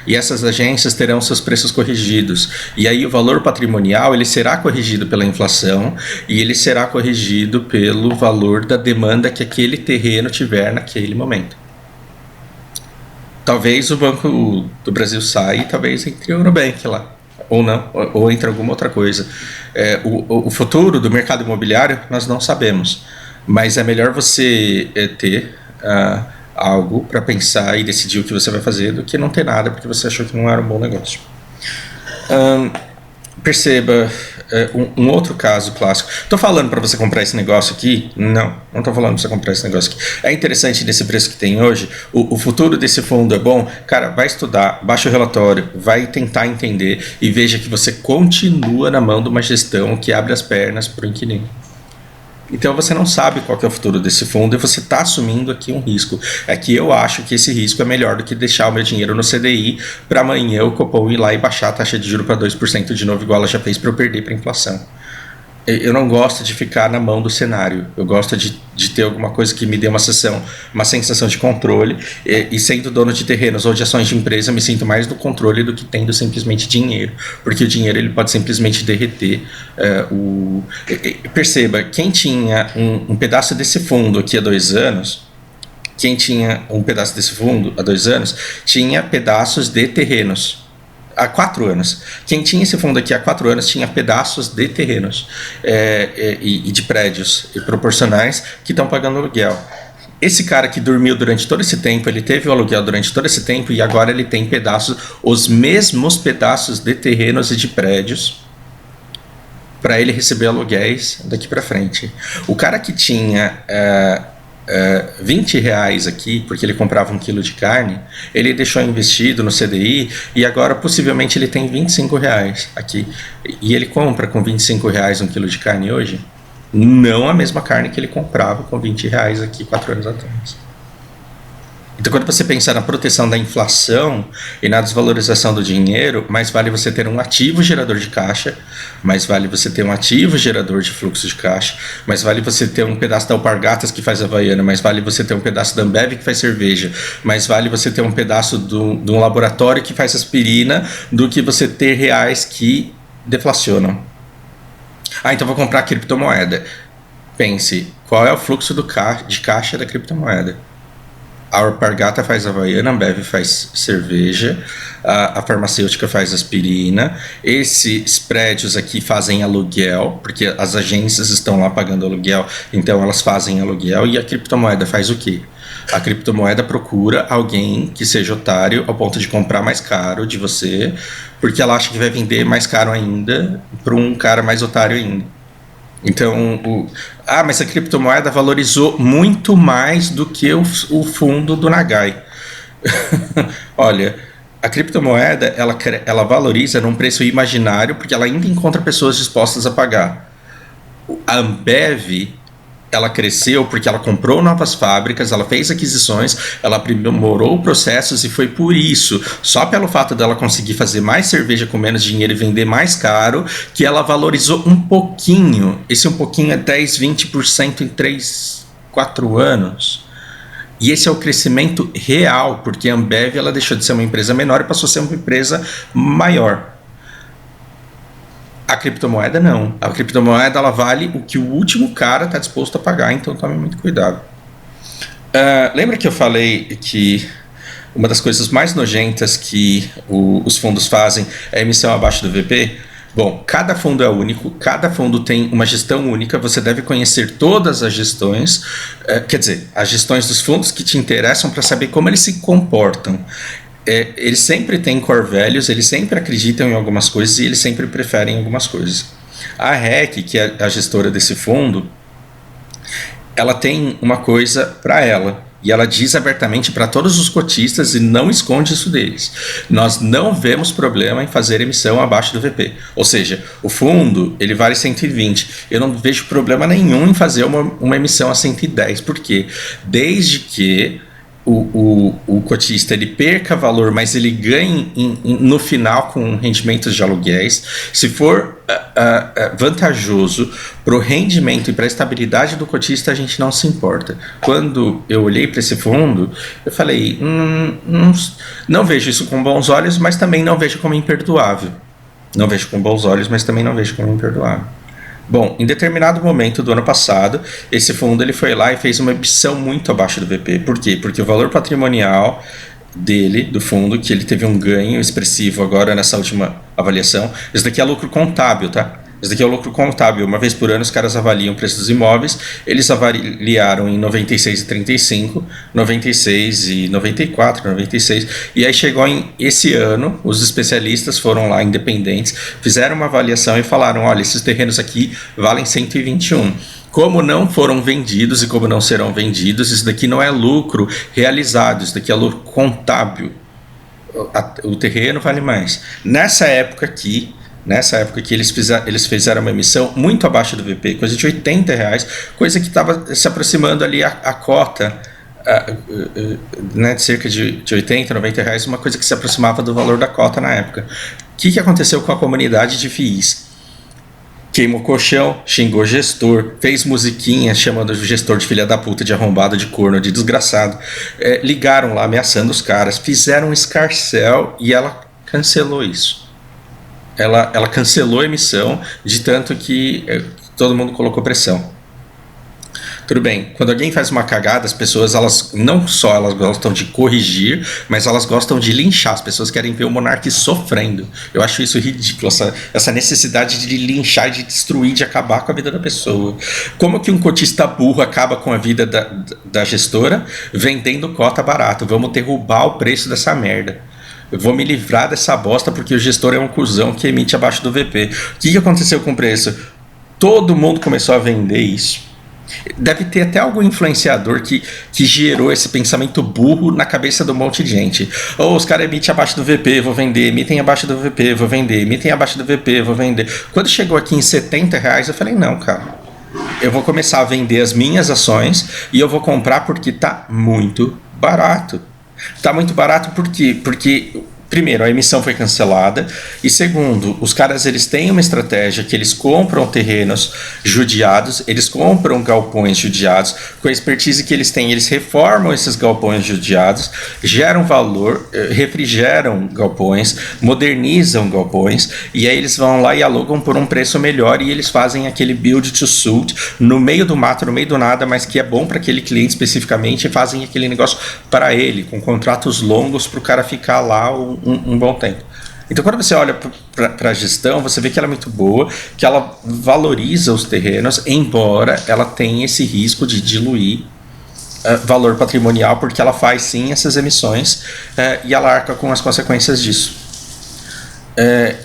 E essas agências terão seus preços corrigidos. E aí o valor patrimonial ele será corrigido pela inflação e ele será corrigido pelo valor da demanda que aquele terreno tiver naquele momento. Talvez o Banco do Brasil saia e talvez entre o Nubank lá. Ou não, ou entre alguma outra coisa. O futuro do mercado imobiliário nós não sabemos, mas é melhor você ter algo para pensar e decidir o que você vai fazer do que não ter nada porque você achou que não era um bom negócio. Perceba um outro caso clássico. Estou falando para você comprar esse negócio aqui? Não estou falando para você comprar esse negócio aqui. É interessante desse preço que tem hoje. O futuro desse fundo é bom. Cara, vai estudar, baixa o relatório, vai tentar entender e veja que você continua na mão de uma gestão que abre as pernas para o inquilino. Então você não sabe qual que é o futuro desse fundo e você está assumindo aqui um risco. É que eu acho que esse risco é melhor do que deixar o meu dinheiro no CDI para amanhã o Copom ir lá e baixar a taxa de juros para 2% de novo, igual ela já fez para eu perder para a inflação. Eu não gosto de ficar na mão do cenário. Eu gosto de ter alguma coisa que me dê uma sensação de controle. E sendo dono de terrenos ou de ações de empresa, eu me sinto mais no controle do que tendo simplesmente dinheiro. Porque o dinheiro ele pode simplesmente derreter. Perceba, quem tinha um pedaço desse fundo aqui há 2 anos... Quem tinha um pedaço desse fundo há 2 anos, tinha pedaços de terrenos. Há 4 anos. Quem tinha esse fundo aqui há 4 anos tinha pedaços de terrenos e de prédios proporcionais que estão pagando aluguel. Esse cara que dormiu durante todo esse tempo, ele teve o aluguel durante todo esse tempo e agora ele tem os mesmos pedaços de terrenos e de prédios para ele receber aluguéis daqui para frente. O cara que tinha R$ 20 aqui, porque ele comprava 1 quilo de carne, ele deixou investido no CDI e agora possivelmente ele tem R$ 25 aqui. E ele compra com R$ 25 1 quilo de carne hoje? Não a mesma carne que ele comprava com R$ 20 aqui 4 anos atrás. Então, quando você pensar na proteção da inflação e na desvalorização do dinheiro, mais vale você ter um ativo gerador de caixa, mais vale você ter um ativo gerador de fluxo de caixa, mais vale você ter um pedaço da Alpargatas que faz Havaiana, mais vale você ter um pedaço da Ambev que faz cerveja, mais vale você ter um pedaço de um laboratório que faz aspirina do que você ter reais que deflacionam. Então vou comprar criptomoeda. Pense, qual é o fluxo de caixa da criptomoeda? A Alpargata faz Havaiana, a Ambev faz cerveja, a farmacêutica faz aspirina, esses prédios aqui fazem aluguel, porque as agências estão lá pagando aluguel, então elas fazem aluguel, e a criptomoeda faz o quê? A criptomoeda procura alguém que seja otário ao ponto de comprar mais caro de você, porque ela acha que vai vender mais caro ainda para um cara mais otário ainda. Então, mas a criptomoeda valorizou muito mais do que o fundo do Nagai. Olha, a criptomoeda ela valoriza num preço imaginário porque ela ainda encontra pessoas dispostas a pagar. A Ambev, ela cresceu porque ela comprou novas fábricas, ela fez aquisições, ela aprimorou processos, e foi por isso, só pelo fato dela conseguir fazer mais cerveja com menos dinheiro e vender mais caro, que ela valorizou um pouquinho. Esse um pouquinho é 10, 20% em 3, 4 anos. E esse é o crescimento real, porque a Ambev ela deixou de ser uma empresa menor e passou a ser uma empresa maior. A criptomoeda não. A criptomoeda ela vale o que o último cara está disposto a pagar, então tome muito cuidado. Lembra que eu falei que uma das coisas mais nojentas que os fundos fazem é a emissão abaixo do VP? Bom, cada fundo é único, cada fundo tem uma gestão única, você deve conhecer todas as gestões, quer dizer, as gestões dos fundos que te interessam para saber como eles se comportam. Eles sempre têm core values, eles sempre acreditam em algumas coisas e eles sempre preferem algumas coisas. A REC, que é a gestora desse fundo, ela tem uma coisa para ela, e ela diz abertamente para todos os cotistas e não esconde isso deles. Nós não vemos problema em fazer emissão abaixo do VP. Ou seja, o fundo ele vale 120. Eu não vejo problema nenhum em fazer uma emissão a 110. Por quê? Desde que o cotista ele perca valor, mas ele ganhe no final com rendimentos de aluguéis. Se for vantajoso para o rendimento e para a estabilidade do cotista, a gente não se importa. Quando eu olhei para esse fundo, eu falei, não vejo isso com bons olhos, mas também não vejo como imperdoável. Não vejo com bons olhos, mas também não vejo como imperdoável. Bom, em determinado momento do ano passado, esse fundo ele foi lá e fez uma emissão muito abaixo do VP. Por quê? Porque o valor patrimonial dele, do fundo, que ele teve um ganho expressivo agora nessa última avaliação. Isso daqui é lucro contábil, tá? Isso daqui é o lucro contábil. Uma vez por ano os caras avaliam o preço dos imóveis. Eles avaliaram em 96,35, 96 e 94, 96. E aí chegou em esse ano, os especialistas foram lá, independentes, fizeram uma avaliação e falaram, olha, esses terrenos aqui valem 121. Como não foram vendidos e como não serão vendidos, isso daqui não é lucro realizado, isso daqui é lucro contábil. O terreno vale mais. Nessa época aqui eles fizeram uma emissão muito abaixo do VP, coisa de R$80, coisa que estava se aproximando ali a cota, né, de cerca de R$80, R$90, uma coisa que se aproximava do valor da cota na época. O que aconteceu com a comunidade de FIIs? Queimou colchão, xingou gestor, fez musiquinha chamando o gestor de filha da puta, de arrombado, de corno, de desgraçado. Ligaram lá ameaçando os caras, fizeram um escarcéu e ela cancelou isso. Ela cancelou a emissão de tanto que todo mundo colocou pressão. Tudo bem, quando alguém faz uma cagada, as pessoas elas gostam de corrigir, mas elas gostam de linchar. As pessoas querem ver o monarca sofrendo. Eu acho isso ridículo, essa necessidade de linchar, de destruir, de acabar com a vida da pessoa. Como que um cotista burro acaba com a vida da gestora? Vendendo cota barato. Vamos derrubar o preço dessa merda. Eu vou me livrar dessa bosta porque o gestor é um cuzão que emite abaixo do VP. O que aconteceu com o preço? Todo mundo começou a vender isso. Deve ter até algum influenciador que gerou esse pensamento burro na cabeça de um monte de gente. Os caras emitem abaixo do VP, vou vender. Emitem abaixo do VP, vou vender. Emitem abaixo do VP, vou vender. Quando chegou aqui em R$70, eu falei, não, cara. Eu vou começar a vender as minhas ações e eu vou comprar porque tá muito barato. Tá muito barato por quê? Porque, primeiro, a emissão foi cancelada e, segundo, os caras eles têm uma estratégia que eles compram terrenos judiados, eles compram galpões judiados, com a expertise que eles têm, eles reformam esses galpões judiados, geram valor, refrigeram galpões, modernizam galpões e aí eles vão lá e alugam por um preço melhor e eles fazem aquele build to suit no meio do mato, no meio do nada, mas que é bom para aquele cliente especificamente e fazem aquele negócio para ele, com contratos longos para o cara ficar lá um bom tempo. Então, quando você olha para a gestão, você vê que ela é muito boa, que ela valoriza os terrenos, embora ela tenha esse risco de diluir valor patrimonial, porque ela faz sim essas emissões e ela arca com as consequências disso.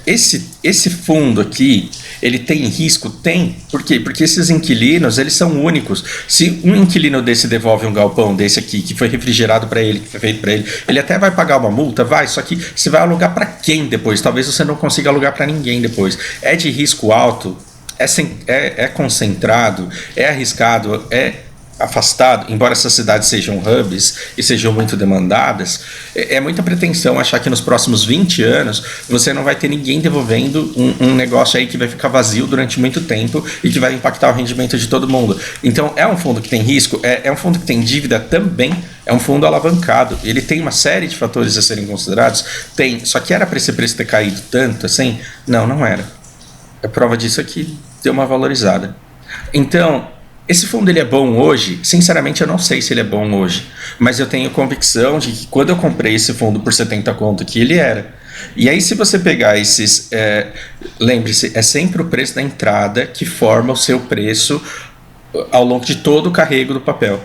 Esse fundo aqui, ele tem risco? Tem. Por quê? Porque esses inquilinos, eles são únicos. Se um inquilino desse devolve um galpão desse aqui, que foi refrigerado para ele, que foi feito para ele, ele até vai pagar uma multa? Vai, só que você vai alugar para quem depois? Talvez você não consiga alugar para ninguém depois. É de risco alto? é concentrado, é arriscado, é afastado, embora essas cidades sejam hubs e sejam muito demandadas, é muita pretensão achar que nos próximos 20 anos você não vai ter ninguém devolvendo um negócio aí que vai ficar vazio durante muito tempo e que vai impactar o rendimento de todo mundo. Então é um fundo que tem risco, é um fundo que tem dívida também, é um fundo alavancado, ele tem uma série de fatores a serem considerados, tem, só que era para esse preço ter caído tanto assim? Não era. A prova disso é que deu uma valorizada. Então, esse fundo ele é bom hoje? Sinceramente, eu não sei se ele é bom hoje. Mas eu tenho convicção de que quando eu comprei esse fundo por 70 conto, que ele era. E aí, se você pegar esses... lembre-se, é sempre o preço da entrada que forma o seu preço ao longo de todo o carrego do papel.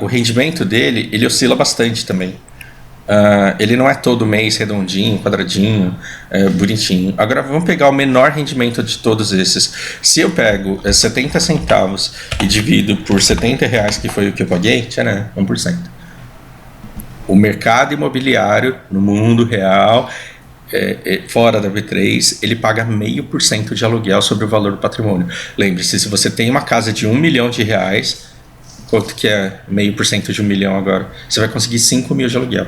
O rendimento dele, ele oscila bastante também. Ele não é todo mês redondinho, quadradinho, bonitinho. Agora vamos pegar o menor rendimento de todos esses. Se eu pego 70 centavos e divido por R$70, que foi o que eu paguei, tcharam, 1%. O mercado imobiliário no mundo real, fora da B3, ele paga 0,5% de aluguel sobre o valor do patrimônio. Lembre-se, se você tem uma casa de R$1 milhão, quanto que é 0,5% de 1 milhão agora? Você vai conseguir 5 mil de aluguel.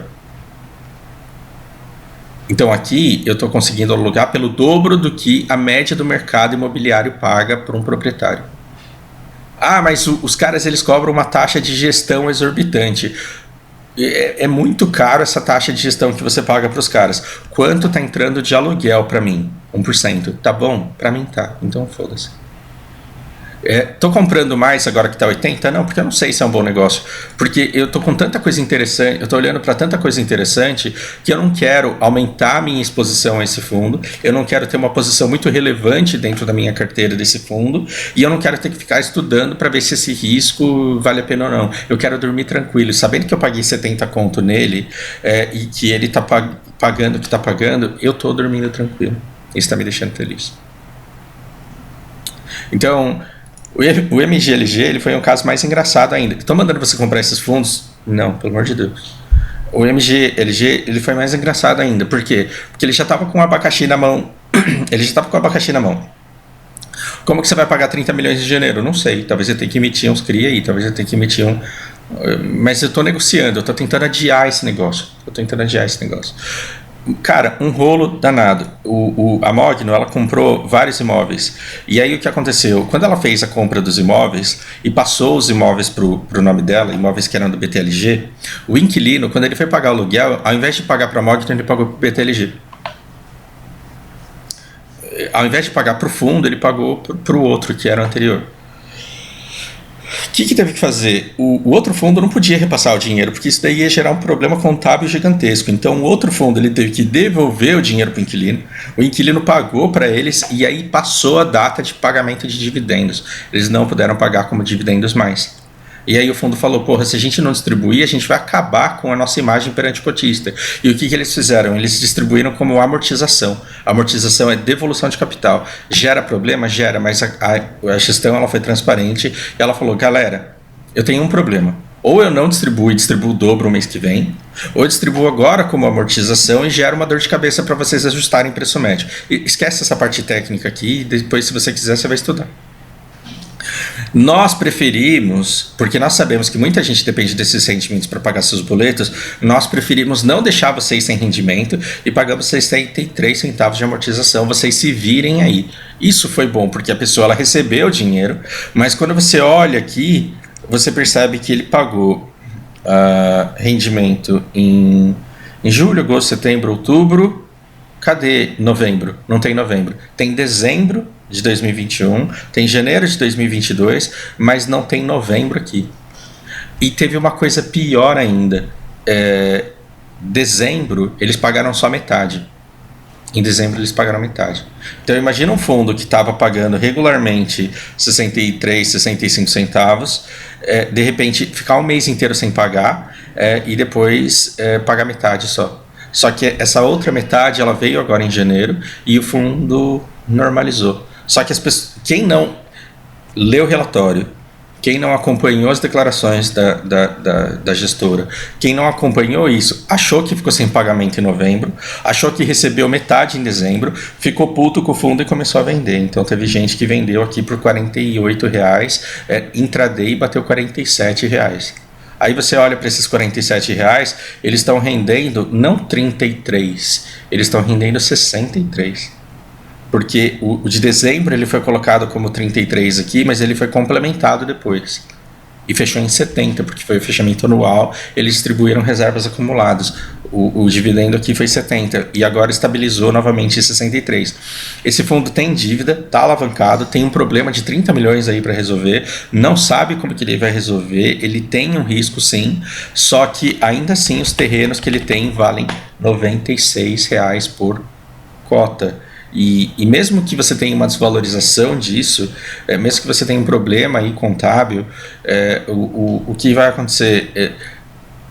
Então aqui eu estou conseguindo alugar pelo dobro do que a média do mercado imobiliário paga por um proprietário. Mas os caras eles cobram uma taxa de gestão exorbitante. É muito caro essa taxa de gestão que você paga para os caras. Quanto está entrando de aluguel para mim? 1%. Tá bom? Para mim tá. Então foda-se. Tô comprando mais agora que tá 80? Não, porque eu não sei se é um bom negócio. Porque eu tô com tanta coisa interessante, eu tô olhando para tanta coisa interessante que eu não quero aumentar a minha exposição a esse fundo, eu não quero ter uma posição muito relevante dentro da minha carteira desse fundo, e eu não quero ter que ficar estudando para ver se esse risco vale a pena ou não. Eu quero dormir tranquilo, sabendo que eu paguei 70 conto nele e que ele tá pagando o que tá pagando, eu tô dormindo tranquilo. Isso tá me deixando feliz. Então, o MGLG ele foi um caso mais engraçado ainda. Estão mandando você comprar esses fundos? Não, pelo amor de Deus. O MGLG ele foi mais engraçado ainda. Por quê? Porque ele já estava com o abacaxi na mão. Como que você vai pagar 30 milhões de janeiro? Não sei. Talvez eu tenha que emitir uns CRI aí. Talvez eu tenha que emitir um... Mas eu estou negociando. Eu estou tentando adiar esse negócio. Cara, um rolo danado. A Mogno, ela comprou vários imóveis. E aí o que aconteceu? Quando ela fez a compra dos imóveis e passou os imóveis pro nome dela, imóveis que eram do BTLG, o inquilino, quando ele foi pagar o aluguel, ao invés de pagar para a Mogno, ele pagou para o BTLG. Ao invés de pagar para o fundo, ele pagou para o outro, que era o anterior. O que teve que fazer? O outro fundo não podia repassar o dinheiro, porque isso daí ia gerar um problema contábil gigantesco. Então o outro fundo ele teve que devolver o dinheiro para o inquilino pagou para eles e aí passou a data de pagamento de dividendos. Eles não puderam pagar como dividendos mais. E aí o fundo falou, porra, se a gente não distribuir, a gente vai acabar com a nossa imagem perante o cotista. E o que eles fizeram? Eles distribuíram como amortização. A amortização é devolução de capital. Gera problema? Gera, mas a gestão ela foi transparente e ela falou, galera, eu tenho um problema. Ou eu não distribuo e distribuo o dobro o mês que vem, ou eu distribuo agora como amortização e gera uma dor de cabeça para vocês ajustarem preço médio. E esquece essa parte técnica aqui e depois, se você quiser, você vai estudar. Nós preferimos, porque nós sabemos que muita gente depende desses rendimentos para pagar seus boletos, nós preferimos não deixar vocês sem rendimento e pagamos 63 centavos de amortização, vocês se virem aí. Isso foi bom, porque a pessoa ela recebeu o dinheiro, mas quando você olha aqui, você percebe que ele pagou rendimento em julho, agosto, setembro, outubro. Cadê novembro? Não tem novembro. Tem dezembro de 2021, tem janeiro de 2022, mas não tem novembro aqui. E teve uma coisa pior ainda. Dezembro, eles pagaram só metade. Em dezembro, eles pagaram metade. Então, imagina um fundo que estava pagando regularmente 63, 65 centavos, de repente, ficar um mês inteiro sem pagar e depois pagar metade só. Só que essa outra metade, ela veio agora em janeiro e o fundo normalizou. Só que as pessoas, quem não lê o relatório, Quem não acompanhou as declarações da gestora, quem não acompanhou isso, achou que ficou sem pagamento em novembro, achou que recebeu metade em dezembro, ficou puto com o fundo e começou a vender. Então teve gente que vendeu aqui por R$48, intraday bateu R$47. Aí você olha para esses R$47, eles estão rendendo não 33, eles estão rendendo 63. Porque o de dezembro ele foi colocado como 33 aqui, mas ele foi complementado depois. E fechou em 70, porque foi o fechamento anual, eles distribuíram reservas acumuladas. O dividendo aqui foi 70 e agora estabilizou novamente em 63. Esse fundo tem dívida, está alavancado, tem um problema de 30 milhões aí para resolver, não sabe como que ele vai resolver, ele tem um risco sim, só que ainda assim os terrenos que ele tem valem R$96 por cota. E mesmo que você tenha uma desvalorização disso, mesmo que você tenha um problema aí contábil, o que vai acontecer?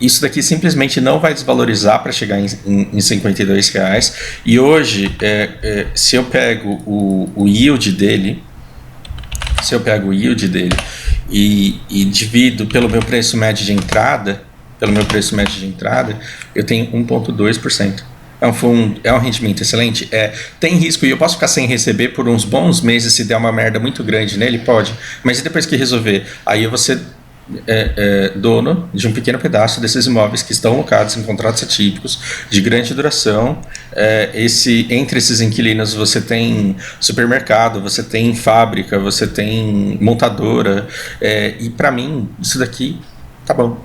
Isso daqui simplesmente não vai desvalorizar para chegar em R$52. E hoje, se eu pego o yield dele, e divido pelo meu preço médio de entrada, eu tenho 1,2%. É um rendimento excelente? Tem risco e eu posso ficar sem receber por uns bons meses se der uma merda muito grande nele? Pode. Mas e depois que resolver? Aí eu vou ser dono de um pequeno pedaço desses imóveis que estão locados em contratos atípicos de grande duração. Entre esses inquilinos você tem supermercado, você tem fábrica, você tem montadora. E para mim, isso daqui tá bom.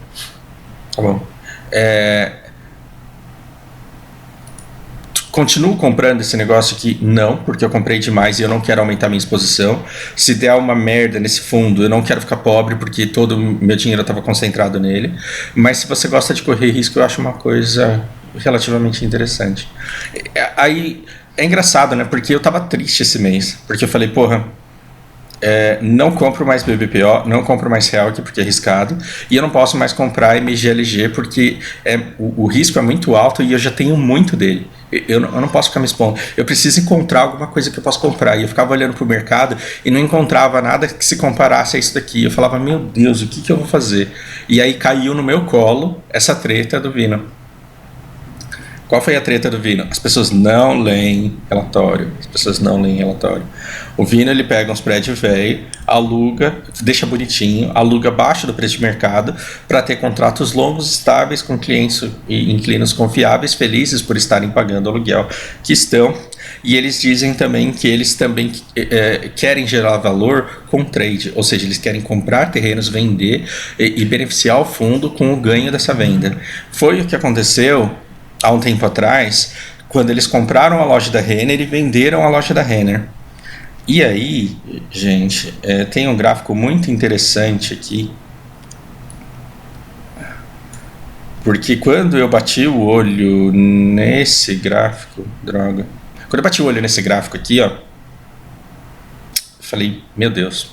Continuo comprando esse negócio aqui? Não, porque eu comprei demais e eu não quero aumentar minha exposição. Se der uma merda nesse fundo, eu não quero ficar pobre porque todo o meu dinheiro estava concentrado nele. Mas se você gosta de correr risco, eu acho uma coisa relativamente interessante. Aí é engraçado, né? Porque eu tava triste esse mês, porque eu falei, porra, não compro mais BBPO, não compro mais Helk porque é arriscado, e eu não posso mais comprar MGLG porque o risco é muito alto e eu já tenho muito dele. Eu não posso ficar me expondo. Eu preciso encontrar alguma coisa que eu possa comprar. E eu ficava olhando pro mercado e não encontrava nada que se comparasse a isso daqui. Eu falava, meu Deus, o que eu vou fazer? E aí caiu no meu colo essa treta do Vino. Qual foi a treta do Vino? As pessoas não leem relatório. O Vino, ele pega uns prédios velhos, aluga, deixa bonitinho, aluga abaixo do preço de mercado para ter contratos longos, estáveis, com clientes e inquilinos confiáveis, felizes por estarem pagando o aluguel que estão. E eles dizem também que eles também querem gerar valor com trade, ou seja, eles querem comprar terrenos, vender e beneficiar o fundo com o ganho dessa venda. Foi o que aconteceu há um tempo atrás, quando eles compraram a loja da Renner e venderam a loja da Renner. E aí, gente, tem um gráfico muito interessante aqui, porque quando eu bati o olho nesse gráfico, quando eu bati o olho nesse gráfico aqui, ó, eu falei, meu Deus,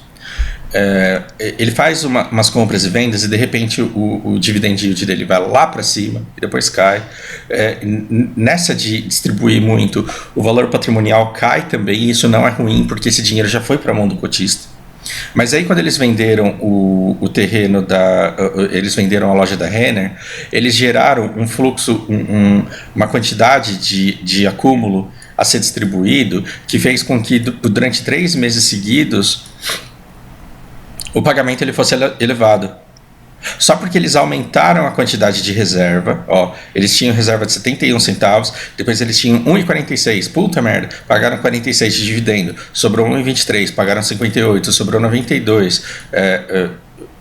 ele faz umas compras e vendas e de repente o dividend yield dele vai lá para cima e depois cai. Nessa de distribuir muito, o valor patrimonial cai também, e isso não é ruim porque esse dinheiro já foi para a mão do cotista. Mas aí quando eles venderam o terreno eles venderam a loja da Renner, eles geraram um fluxo, uma quantidade de acúmulo a ser distribuído que fez com que durante 3 meses seguidos o pagamento ele fosse elevado. Só porque eles aumentaram a quantidade de reserva, eles tinham reserva de 71 centavos, depois eles tinham 1,46, puta merda, pagaram 46 de dividendo, sobrou 1,23, pagaram 58, sobrou 92,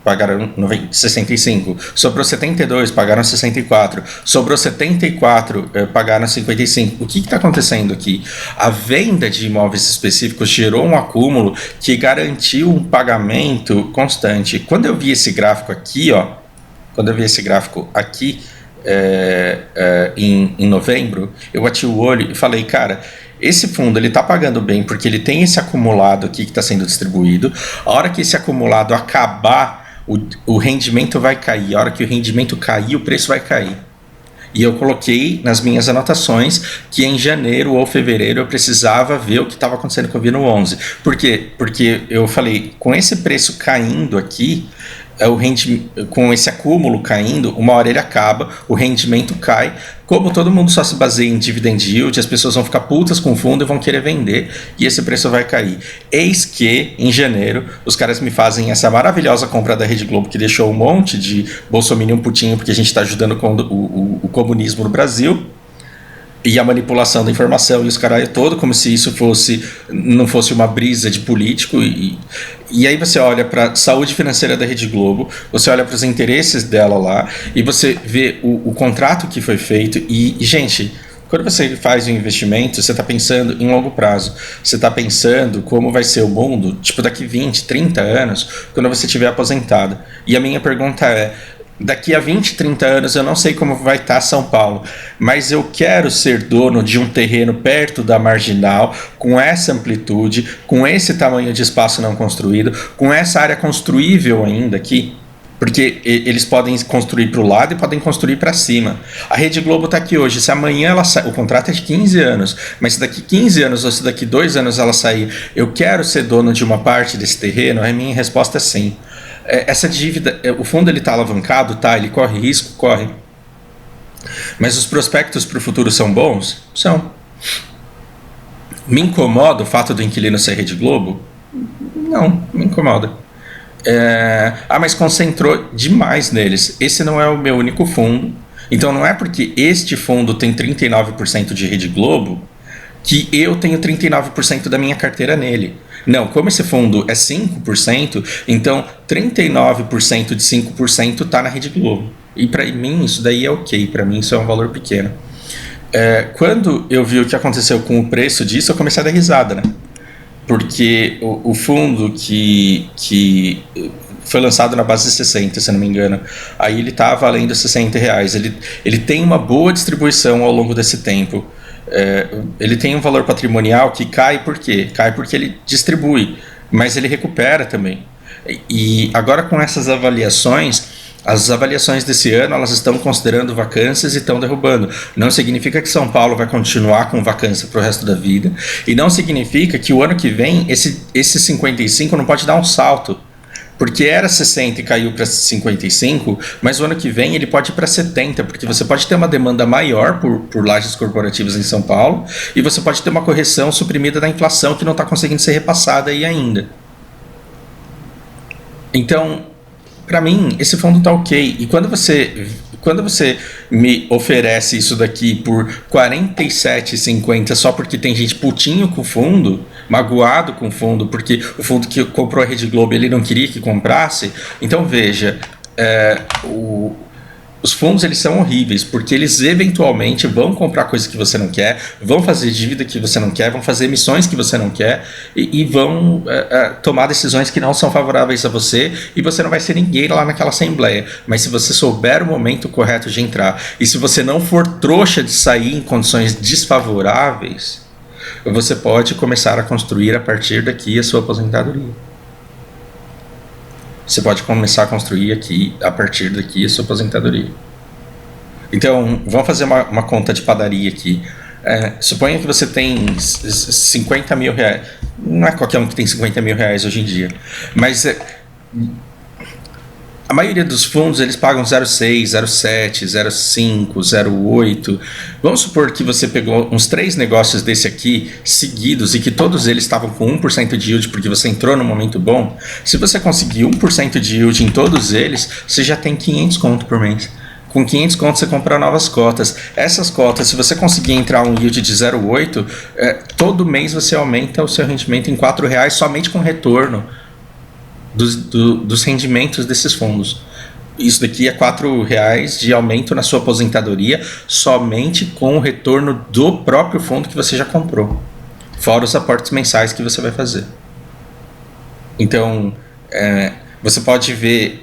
pagaram 65, sobrou 72, pagaram 64, sobrou 74, pagaram 55. O que está acontecendo aqui? A venda de imóveis específicos gerou um acúmulo que garantiu um pagamento constante. Quando eu vi esse gráfico aqui, em novembro, eu bati o olho e falei, cara, esse fundo ele está pagando bem porque ele tem esse acumulado aqui que está sendo distribuído. A hora que esse acumulado acabar, o rendimento vai cair. A hora que o rendimento cair, o preço vai cair. E eu coloquei nas minhas anotações que em janeiro ou fevereiro eu precisava ver o que estava acontecendo com o Vino 11. Por quê? Porque eu falei, com esse preço caindo aqui, com esse acúmulo caindo, uma hora ele acaba, o rendimento cai. Como todo mundo só se baseia em dividend yield, as pessoas vão ficar putas com o fundo e vão querer vender, e esse preço vai cair. Eis que, em janeiro, os caras me fazem essa maravilhosa compra da Rede Globo, que deixou um monte de bolsominion putinho, porque a gente está ajudando o comunismo no Brasil, e a manipulação da informação e os caralho todo, como se isso não fosse uma brisa de político. E aí você olha para a saúde financeira da Rede Globo, você olha para os interesses dela lá, e você vê o contrato que foi feito. E, gente, quando você faz um investimento, você está pensando em longo prazo. Você está pensando como vai ser o mundo, tipo, daqui 20, 30 anos, quando você estiver aposentado. E a minha pergunta é, daqui a 20, 30 anos eu não sei como vai estar São Paulo, mas eu quero ser dono de um terreno perto da Marginal, com essa amplitude, com esse tamanho de espaço não construído, com essa área construível ainda aqui, porque eles podem construir para o lado e podem construir para cima. A Rede Globo está aqui hoje, se amanhã ela sair, o contrato é de 15 anos, mas se daqui 15 anos ou se daqui 2 anos ela sair, eu quero ser dono de uma parte desse terreno, a minha resposta é sim. Essa dívida, o fundo ele está alavancado, tá? Ele corre risco? Corre. Mas os prospectos para o futuro são bons? São. Me incomoda o fato do inquilino ser Rede Globo? Não, me incomoda. Mas concentrou demais neles. Esse não é o meu único fundo. Então não é porque este fundo tem 39% de Rede Globo que eu tenho 39% da minha carteira nele. Não, como esse fundo é 5%, então 39% de 5% está na Rede Globo. E para mim isso daí é ok, para mim isso é um valor pequeno. Quando eu vi o que aconteceu com o preço disso, eu comecei a dar risada, né? Porque o fundo que foi lançado na base de 60, se não me engano, aí ele está valendo R$60. Ele tem uma boa distribuição ao longo desse tempo. Ele tem um valor patrimonial que cai por quê? Cai porque ele distribui, mas ele recupera também. E agora com essas avaliações, as avaliações desse ano elas estão considerando vacâncias e estão derrubando. Não significa que São Paulo vai continuar com vacância para o resto da vida, e não significa que o ano que vem esse 55 não pode dar um salto. Porque era 60 e caiu para 55, mas o ano que vem ele pode ir para 70, porque você pode ter uma demanda maior por lajes corporativas em São Paulo, e você pode ter uma correção suprimida da inflação que não está conseguindo ser repassada aí ainda. Então, para mim, esse fundo está ok. E quando você me oferece isso daqui por R$47,50 só porque tem gente putinho com o fundo, magoado com o fundo, porque o fundo que comprou a Rede Globo ele não queria que comprasse, então veja, os fundos eles são horríveis, porque eles eventualmente vão comprar coisas que você não quer, vão fazer dívida que você não quer, vão fazer emissões que você não quer e vão tomar decisões que não são favoráveis a você, e você não vai ser ninguém lá naquela assembleia. Mas se você souber o momento correto de entrar, e se você não for trouxa de sair em condições desfavoráveis, você pode começar a construir a partir daqui a sua aposentadoria. Você pode começar a construir aqui, a partir daqui, a sua aposentadoria. Então, vamos fazer uma conta de padaria aqui. Suponha que você tem 50 mil reais. Não é qualquer um que tem 50 mil reais hoje em dia. Mas a maioria dos fundos, eles pagam 0,6, 0,7, 0,5, 0,8. Vamos supor que você pegou uns 3 negócios desse aqui seguidos e que todos eles estavam com 1% de yield porque você entrou num momento bom. Se você conseguir 1% de yield em todos eles, você já tem 500 conto por mês. Com 500 conto você compra novas cotas. Essas cotas, se você conseguir entrar um yield de 0,8, todo mês você aumenta o seu rendimento em R$4 somente com retorno dos rendimentos desses fundos. Isso daqui é R$4 de aumento na sua aposentadoria somente com o retorno do próprio fundo que você já comprou, fora os aportes mensais que você vai fazer. Então, Você pode ver,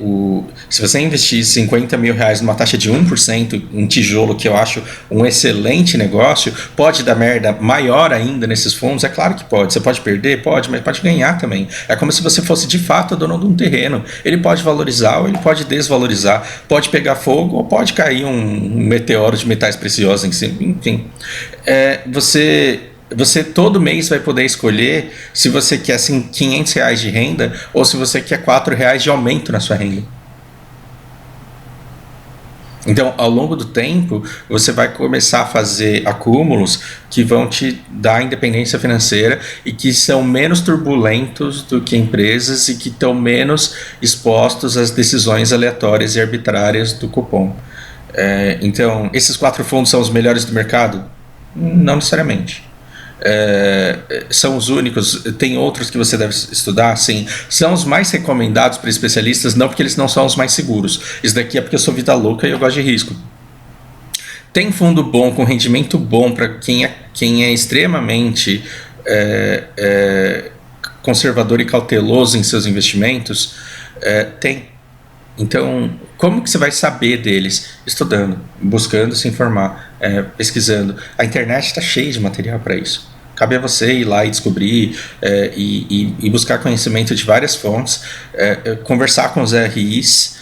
se você investir R$ 50.000 numa taxa de 1% em tijolo, que eu acho um excelente negócio, pode dar merda maior ainda nesses fundos? É claro que pode. Você pode perder? Pode, mas pode ganhar também. É como se você fosse de fato dono de um terreno. Ele pode valorizar ou ele pode desvalorizar. Pode pegar fogo ou pode cair um meteoro de metais preciosos em cima. Enfim, você todo mês vai poder escolher se você quer assim, R$ 500 de renda ou se você quer R$ 4 de aumento na sua renda. Então, ao longo do tempo, você vai começar a fazer acúmulos que vão te dar independência financeira e que são menos turbulentos do que empresas e que estão menos expostos às decisões aleatórias e arbitrárias do cupom. Então, esses 4 fundos são os melhores do mercado? Não necessariamente. São os únicos, tem outros que você deve estudar, sim, são os mais recomendados para especialistas, não porque eles não são os mais seguros, isso daqui é porque eu sou vida louca e eu gosto de risco. Tem fundo bom, com rendimento bom para quem é extremamente conservador e cauteloso em seus investimentos, tem. Então, como que você vai saber deles? Estudando, buscando se informar, pesquisando. A internet está cheia de material para isso. Cabe a você ir lá e descobrir e buscar conhecimento de várias fontes, conversar com os RIs,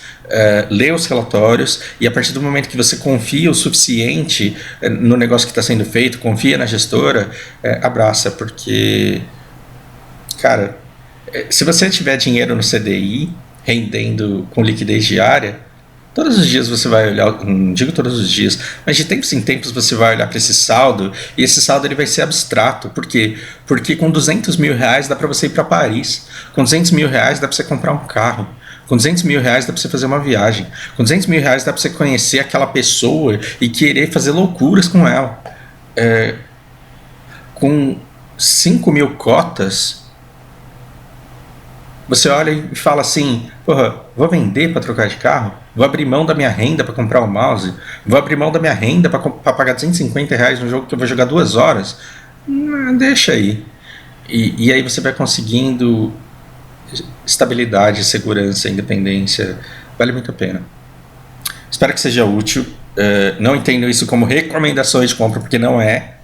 ler os relatórios, e a partir do momento que você confia o suficiente no negócio que está sendo feito, confia na gestora, abraça, porque, cara, se você tiver dinheiro no CDI, rendendo com liquidez diária, todos os dias você vai olhar, não digo todos os dias, mas de tempos em tempos você vai olhar para esse saldo, e esse saldo ele vai ser abstrato. Por quê? Porque com R$ 200.000 dá para você ir para Paris, com R$ 200.000 dá para você comprar um carro, com R$ 200.000 dá para você fazer uma viagem, com R$ 200.000 dá para você conhecer aquela pessoa e querer fazer loucuras com ela. Com 5.000 cotas, você olha e fala assim, porra, vou vender para trocar de carro? Vou abrir mão da minha renda para comprar um mouse? Vou abrir mão da minha renda para pagar R$ 250 no jogo que eu vou jogar 2 horas? Deixa aí. E aí você vai conseguindo estabilidade, segurança, independência. Vale muito a pena. Espero que seja útil. Não entendo isso como recomendações de compra, porque não é.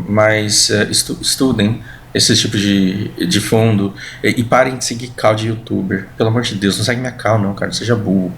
Mas estudem esse tipo de fundo e parem de seguir call de youtuber. Pelo amor de Deus, não segue minha call não, cara, não seja burro.